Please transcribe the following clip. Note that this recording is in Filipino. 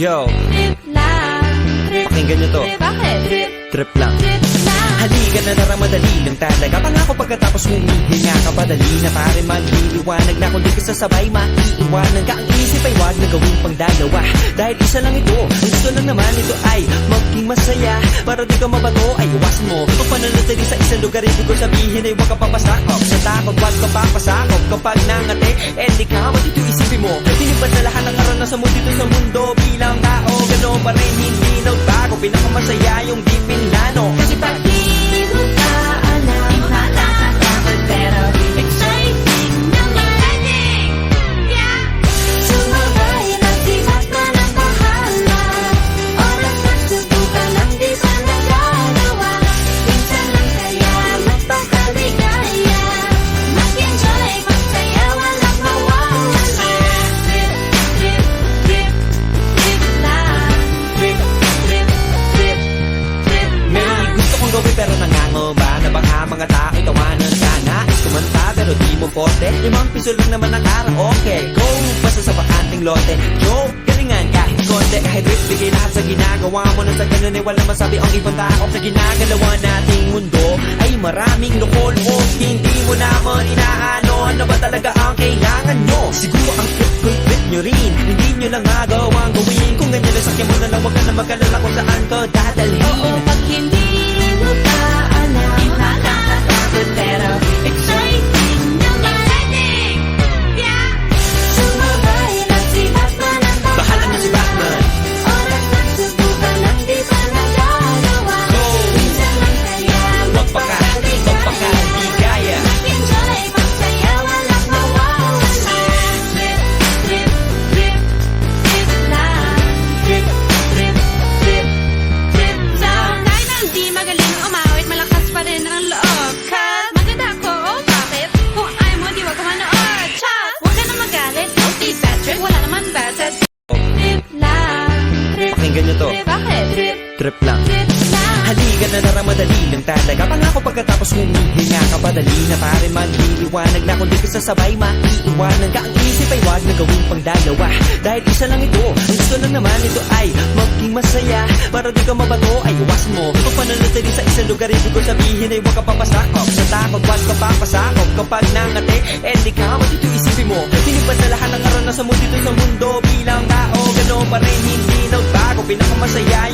Yo, Trip lang, trip, pakinggan nyo to. bakit? Trip, Trip lang. trip lang. Halika na naramadali lang talaga. Pangako pagkatapos humihinga ka padali na pare magliliwanag na kung di ka sasabay maiiwanan ka. Ang isip ay wag na gawin pang dalawa dahil isa lang ito. Ang gusto lang naman ito ay maging masaya. Para di ka mabato ay iwasan mo kung pananatili sa isang lugar. Ibig ko sabihin ay wag ka papasakop sa takot, wag ka papasakop. Kapag nangate, di ka matito isipin mo. Tinipad na lahat ng karanasan mo dito sa mundo. Bilang tao, gano'n pa rin hindi nagbago. Pinakamasaya yung di pinlano. Kasi pag Di mo ka alam, nakakatakot pero exciting na marinig. Yeah! Sumabay na di Batman ang bahala. Oras na subukan ang di pa nagagawa. Minsan lang kaya magpakaligaya. Mag-enjoy, magsaya, walang mawawala. Trip, trip, trip, trip lang. Trip, trip, trip, trip may lang. gusto kong gawin pero nangangamba na baka mga tao'y tawanan ka. Nais kumanta pero di mo forte. 5 piso lang naman ang karaoke. Go! Basta sa bakanting lote. Joke! Galingan kahit konti. Kahit rip, bigay lahat sa ginagawa mo. Nang sa ganun ay walang masabi ang ibang tao. Sa ginagalawa nating mundo ay maraming loko-loko. Hindi mo naman inaano. Ano ba talaga ang kailangan nyo? Siguro ang trip nyo rin. Hindi nyo lang agawang gawin. Kung ganyan na sakyan mo na lang, wag ka na mag-alala kung saan ka dadalhin. Oo, pag hindi mo pa alam, nakakatakot pero exciting na marinig. Yeah! Sumabay na si Batman ang Bahala na si Batman. Oras na subukan ang di pa nagagawa. Go! Minsan lang kaya Magpaka-di kaya. Mag-enjoy, magsaya, walang mawawala. Trip, trip, trip, trip lang. Trip, trip, trip, trip lang. Kahit na hindi magaling umawit, malakas pa rin ang loob. Cause maganda ako, oh bakit? Kung ayaw mo, di wag ka manood. Chas! Huwag ka na magalit, don't be bad trip. Wala naman bad sa trip lang. Trip, Pakinggan nyo to. trip, bakit? Trip, Trip lang. trip lang. Halika na naramadali lang talaga. Pangako pagkatapos humihinga ka padali na pare magliliwanag na kung di ka sasabay maiiwanan ka. Ang isip ay wag na gawin pang dalawa dahil isa lang ito. Ang gusto lang naman ito ay maging masaya. Para di ka mabato ay iwasan mo kung pananatili sa isang lugar. Ibig ko sabihin ay wag ka papasakop sa takot, wag ka papasakop. Kapag nangate, di ka matito isipin mo. Tinipad na lahat ng karanasan mo dito sa mundo. Bilang tao, gano'n pa rin hindi nagbago. Pinakamasaya